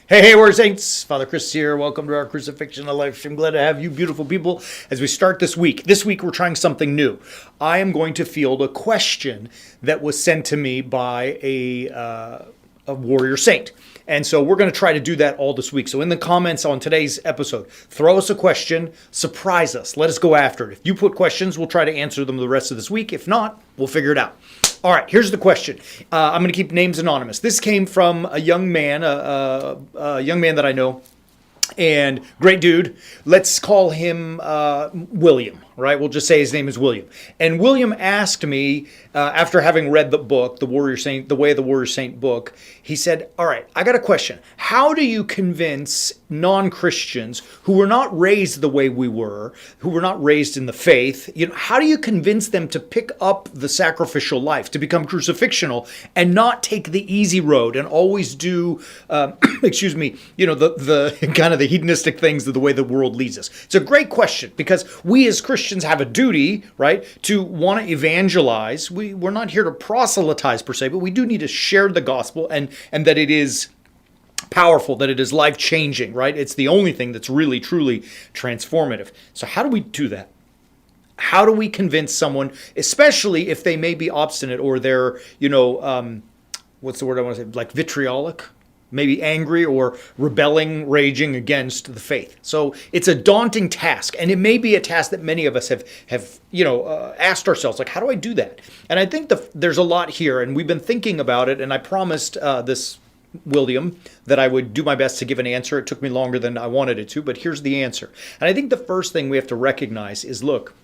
Hey, Warrior Saints! Father Chris here. Welcome to our Crucifixion of Life. I'm glad to have you beautiful people as we start this week. This week we're trying something new. I am going to field a question that was sent to me by a Warrior Saint. And so we're going to try to do that all this week. So in the comments on today's episode, throw us a question, surprise us, let us go after it. If you put questions, we'll try to answer them the rest of this week. If not, we'll figure it out. All right, here's the question. I'm going to keep names anonymous. This came from a young man, a young man that I know, and great dude. Let's call him William, right? We'll just say his name is William. And William asked me, after having read the book, The Warrior Saint, The Way of the Warrior Saint book, he said, all right, I got a question. How do you convince non-Christians who were not raised the way we were, who were not raised in the faith, how do you convince them to pick up the sacrificial life, to become crucifixional and not take the easy road and always do, the kind of the hedonistic things of the way the world leads us? It's a great question because we as Christians have a duty, right, to want to evangelize. We're not here to proselytize per se, but we do need to share the gospel and that it is powerful, that it is life-changing, right? It's the only thing that's really, truly transformative. So how do we do that? How do we convince someone, especially if they may be obstinate or they're, what's the word I want to say, like vitriolic? Maybe angry or rebelling, raging against the faith. So it's a daunting task, and it may be a task that many of us have asked ourselves, like, how do I do that? And I think there's a lot here, and we've been thinking about it, and I promised this William that I would do my best to give an answer. It took me longer than I wanted it to, but here's the answer. And I think the first thing we have to recognize is, look,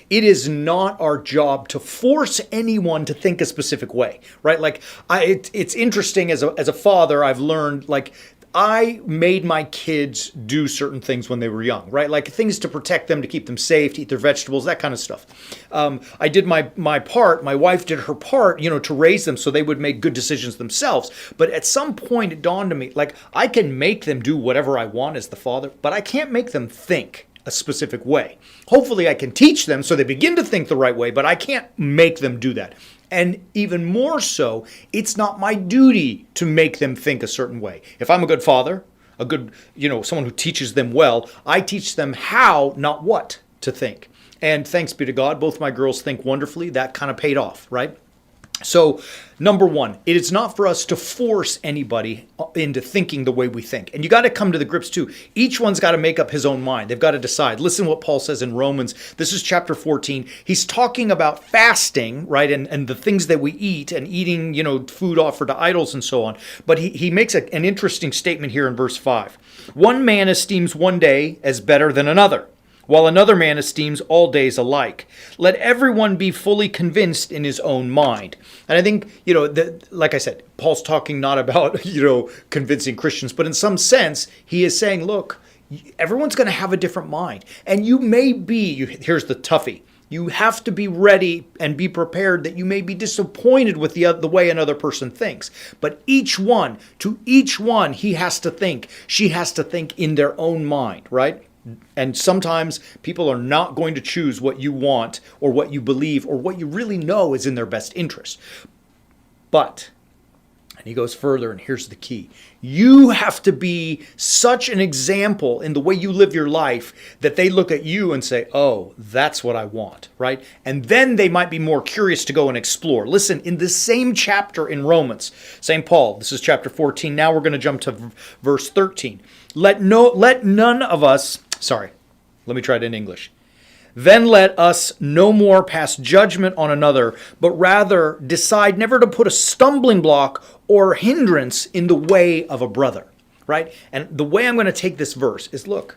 it is not our job to force anyone to think a specific way, right? Like, it's interesting as a father, I've learned, like, I made my kids do certain things when they were young, right? Like things to protect them, to keep them safe, to eat their vegetables, that kind of stuff. I did my part. My wife did her part, to raise them so they would make good decisions themselves. But at some point, it dawned on me, like, I can make them do whatever I want as the father, but I can't make them think a specific way. Hopefully I can teach them so they begin to think the right way, but I can't make them do that. And even more so, it's not my duty to make them think a certain way. If I'm a good father, a good, someone who teaches them well, I teach them how, not what, to think. And thanks be to God, both my girls think wonderfully. That kind of paid off, right? So, number one, it is not for us to force anybody into thinking the way we think. And you got to come to the grips too. Each one's got to make up his own mind. They've got to decide. Listen what Paul says in Romans. This is chapter 14. He's talking about fasting, right? And the things that we eat and eating, food offered to idols and so on. But he makes an interesting statement here in verse 5. One man esteems one day as better than another, while another man esteems all days alike. Let everyone be fully convinced in his own mind. And I think, like I said, Paul's talking not about, convincing Christians, but in some sense, he is saying, look, everyone's going to have a different mind. And you may be, here's the toughie, you have to be ready and be prepared that you may be disappointed with the way another person thinks. But each one, he has to think, she has to think in their own mind, right? And sometimes people are not going to choose what you want or what you believe or what you really know is in their best interest. But, and he goes further, and here's the key. You have to be such an example in the way you live your life that they look at you and say, oh, that's what I want, right? And then they might be more curious to go and explore. Listen, in the same chapter in Romans, St. Paul, this is chapter 14. Now we're going to jump to verse 13. Let none of us, let me try it in English. Then let us no more pass judgment on another, but rather decide never to put a stumbling block or hindrance in the way of a brother, right? And the way I'm going to take this verse is, look,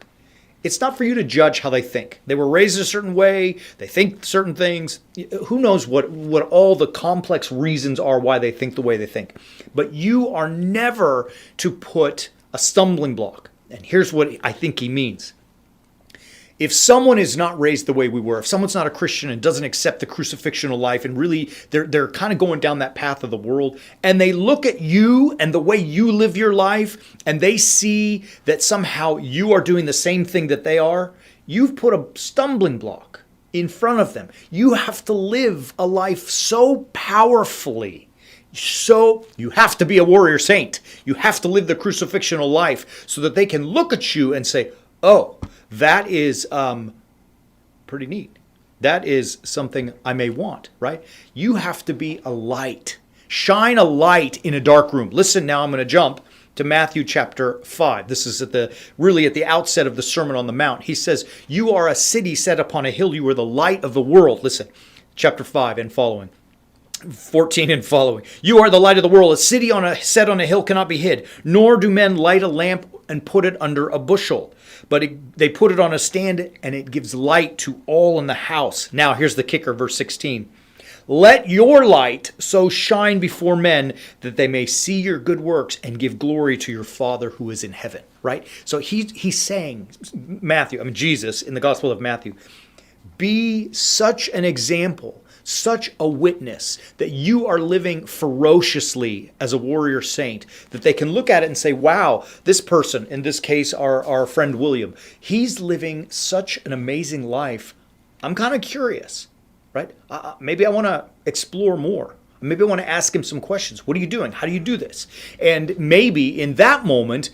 it's not for you to judge how they think. They were raised a certain way. They think certain things. Who knows what all the complex reasons are why they think the way they think. But you are never to put a stumbling block. And here's what I think he means. If someone is not raised the way we were, if someone's not a Christian and doesn't accept the crucifixional life and really they're kind of going down that path of the world, and they look at you and the way you live your life and they see that somehow you are doing the same thing that they are, you've put a stumbling block in front of them. You have to live a life so powerfully So you have to be a warrior saint. You have to live the crucifixion life so that they can look at you and say, oh, that is pretty neat. That is something I may want, right? You have to be a light. Shine a light in a dark room. Listen, now I'm going to jump to Matthew chapter 5. This is at the outset of the Sermon on the Mount. He says, you are a city set upon a hill. You are the light of the world. Listen, chapter 5 and following. 14 and following. You are the light of the world. A city set on a hill cannot be hid. Nor do men light a lamp and put it under a bushel. But they put it on a stand, and it gives light to all in the house. Now, here's the kicker, verse 16. Let your light so shine before men that they may see your good works and give glory to your Father who is in heaven. Right? So he's saying, Jesus in the Gospel of Matthew, be such an example, such a witness that you are living ferociously as a warrior saint, that they can look at it and say, wow, this person, in this case, our friend William, he's living such an amazing life. I'm kind of curious, right? Maybe I want to explore more. Maybe I want to ask him some questions. What are you doing? How do you do this? And maybe in that moment,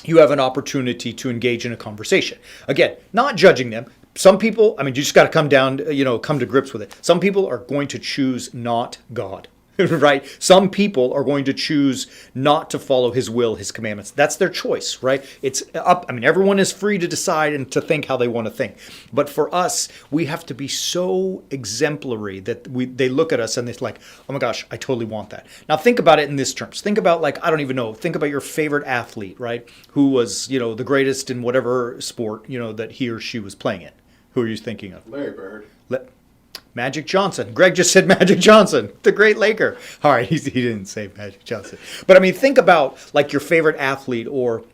you have an opportunity to engage in a conversation. Again, not judging them. Some people, you just got to come to grips with it. Some people are going to choose not God, right? Some people are going to choose not to follow his will, his commandments. That's their choice, right? It's up. Everyone is free to decide and to think how they want to think. But for us, we have to be so exemplary that they look at us and it's like, oh my gosh, I totally want that. Now think about it in this terms. Think about think about your favorite athlete, right? Who was, the greatest in whatever sport, that he or she was playing in. Who are you thinking of? Larry Bird. Magic Johnson. Greg just said Magic Johnson, the great Laker. All right, he didn't say Magic Johnson. But think about like your favorite athlete or,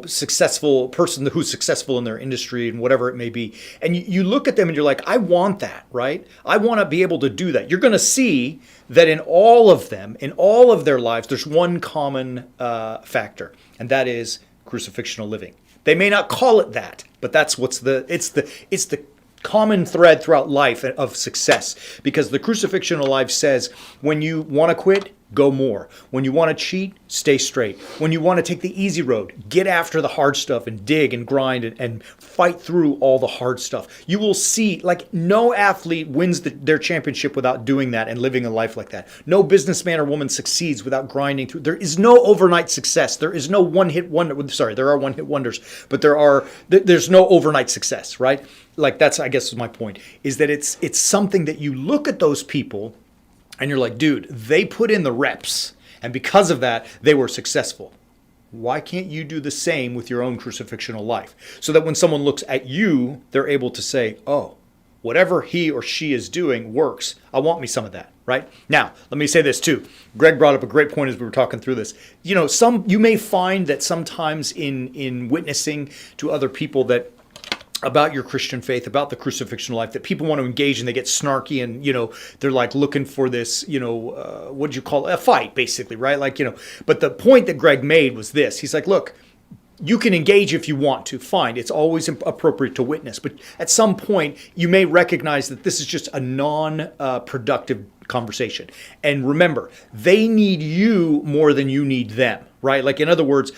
successful person who's successful in their industry and whatever it may be. And you look at them and you're like, I want that, right? I want to be able to do that. You're going to see that in all of them, in all of their lives, there's one common factor, and that is crucifixional living. They may not call it that, but that's it's the common thread throughout life of success, because the crucifixional life says when you want to quit, go more. When you want to cheat, stay straight. When you want to take the easy road, get after the hard stuff and dig and grind and fight through all the hard stuff. You will see, like, no athlete wins their championship without doing that and living a life like that. No businessman or woman succeeds without grinding through. There is no overnight success. There is no one-hit wonder. Sorry, there are one-hit wonders, but there's no overnight success, right? Like, that's, I guess, is my point, is that it's something that you look at those people and you're like, dude, they put in the reps, and because of that, they were successful. Why can't you do the same with your own crucifixional life? So that when someone looks at you, they're able to say, oh, whatever he or she is doing works. I want me some of that, right? Now, let me say this too. Greg brought up a great point as we were talking through this. You may find that sometimes in witnessing to other people that about your Christian faith, about the crucifixion life, that people want to engage and they get snarky and, they're like looking for this, what'd you call it? A fight, basically, right? But the point that Greg made was this. He's like, look, you can engage if you want to, fine. It's always appropriate to witness. But at some point, you may recognize that this is just a non-productive conversation. And remember, they need you more than you need them, right? Like, in other words,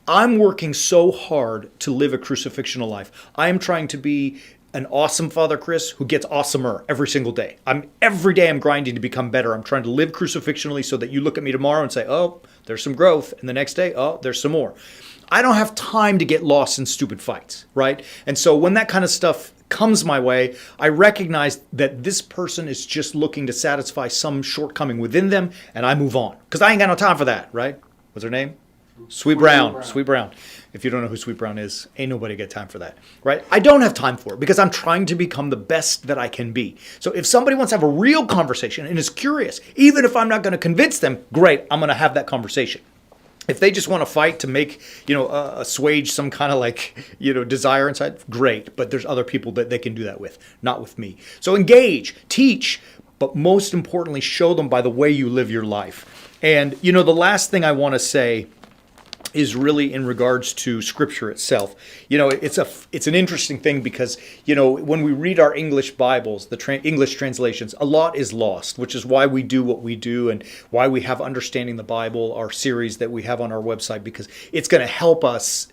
I'm working so hard to live a crucifixional life. I am trying to be an awesome Father Chris who gets awesomer every single day. Every day I'm grinding to become better. I'm trying to live crucifixionally so that you look at me tomorrow and say, oh, there's some growth. And the next day, oh, there's some more. I don't have time to get lost in stupid fights, right? And so when that kind of stuff comes my way, I recognize that this person is just looking to satisfy some shortcoming within them, and I move on. Because I ain't got no time for that, right? What's her name? Sweet Brown. If you don't know who Sweet Brown is, ain't nobody got time for that, right? I don't have time for it because I'm trying to become the best that I can be. So if somebody wants to have a real conversation and is curious, even if I'm not going to convince them, great, I'm going to have that conversation. If they just want to fight to make, assuage some kind of desire inside, great. But there's other people that they can do that with, not with me. So engage, teach, but most importantly, show them by the way you live your life. And, the last thing I want to say is really in regards to Scripture itself. It's an interesting thing because when we read our English Bibles, the English translations, a lot is lost, which is why we do what we do and why we have Understanding the Bible, our series that we have on our website, because it's going to help us,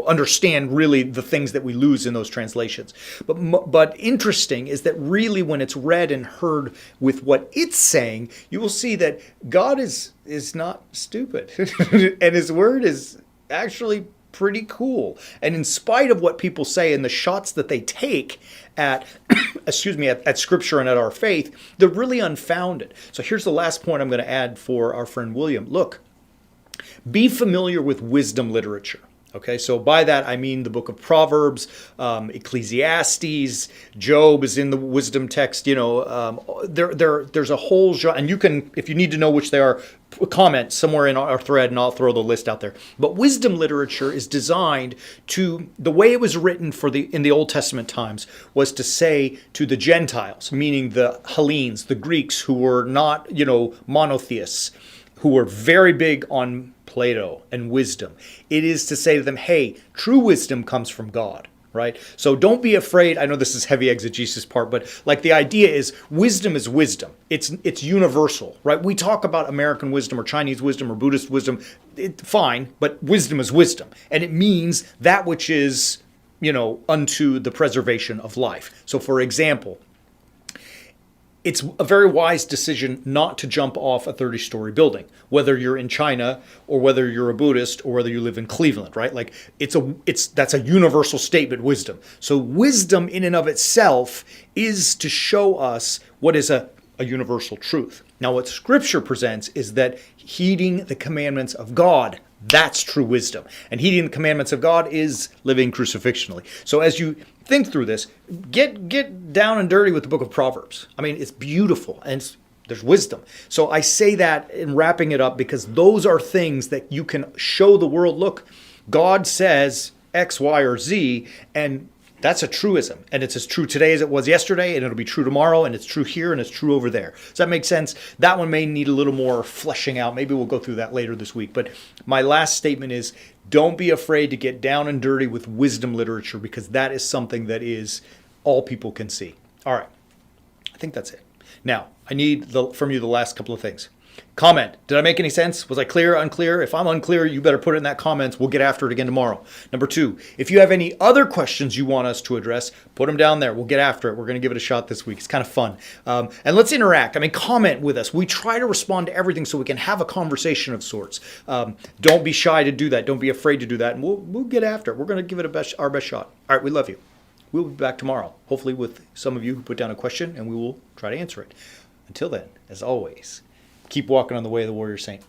understand really the things that we lose in those translations. But interesting is that really when it's read and heard with what it's saying, you will see that God is not stupid and his word is actually pretty cool. And in spite of what people say and the shots that they take at at Scripture and at our faith, they're really unfounded. So here's the last point I'm going to add for our friend William. Look, be familiar with wisdom literature. Okay, so by that I mean the book of Proverbs, Ecclesiastes, Job is in the wisdom text. There's a whole genre, and you can, if you need to know which they are, comment somewhere in our thread, and I'll throw the list out there. But wisdom literature is designed to, the way it was written in the Old Testament times was to say to the Gentiles, meaning the Hellenes, the Greeks who were not monotheists, who were very big on Plato and wisdom. It is to say to them, hey, true wisdom comes from God, right? So don't be afraid. I know this is heavy exegesis part, but the idea is wisdom is wisdom. It's universal, right? We talk about American wisdom or Chinese wisdom or Buddhist wisdom. Fine, but wisdom is wisdom. And it means that which is, unto the preservation of life. So for example, it's a very wise decision not to jump off a 30-story building, whether you're in China or whether you're a Buddhist or whether you live in Cleveland, right? That's a universal statement, wisdom. So wisdom in and of itself is to show us what is a universal truth. Now, what Scripture presents is that heeding the commandments of God, that's true wisdom. And heeding the commandments of God is living crucifixionally. So as you think through this, get down and dirty with the book of Proverbs. I mean, it's beautiful and there's wisdom. So I say that in wrapping it up because those are things that you can show the world. Look, God says X, Y, or Z, and that's a truism. And it's as true today as it was yesterday, and it'll be true tomorrow, and it's true here, and it's true over there. Does that make sense? That one may need a little more fleshing out. Maybe we'll go through that later this week. But my last statement is, don't be afraid to get down and dirty with wisdom literature, because that is something that is all people can see. All right. I think that's it. Now, I need from you the last couple of things. Comment. Did I make any sense? Was I clear, unclear? If I'm unclear, you better put it in that comments. We'll get after it again tomorrow. Number 2, if you have any other questions you want us to address, put them down there. We'll get after it. We're going to give it a shot this week. It's kind of fun. And let's interact. Comment with us. We try to respond to everything so we can have a conversation of sorts. Don't be shy to do that. Don't be afraid to do that. And we'll get after it. We're going to give it our best shot. All right, we love you. We'll be back tomorrow, hopefully with some of you who put down a question, and we will try to answer it. Until then, as always, keep walking on the way of the warrior saint.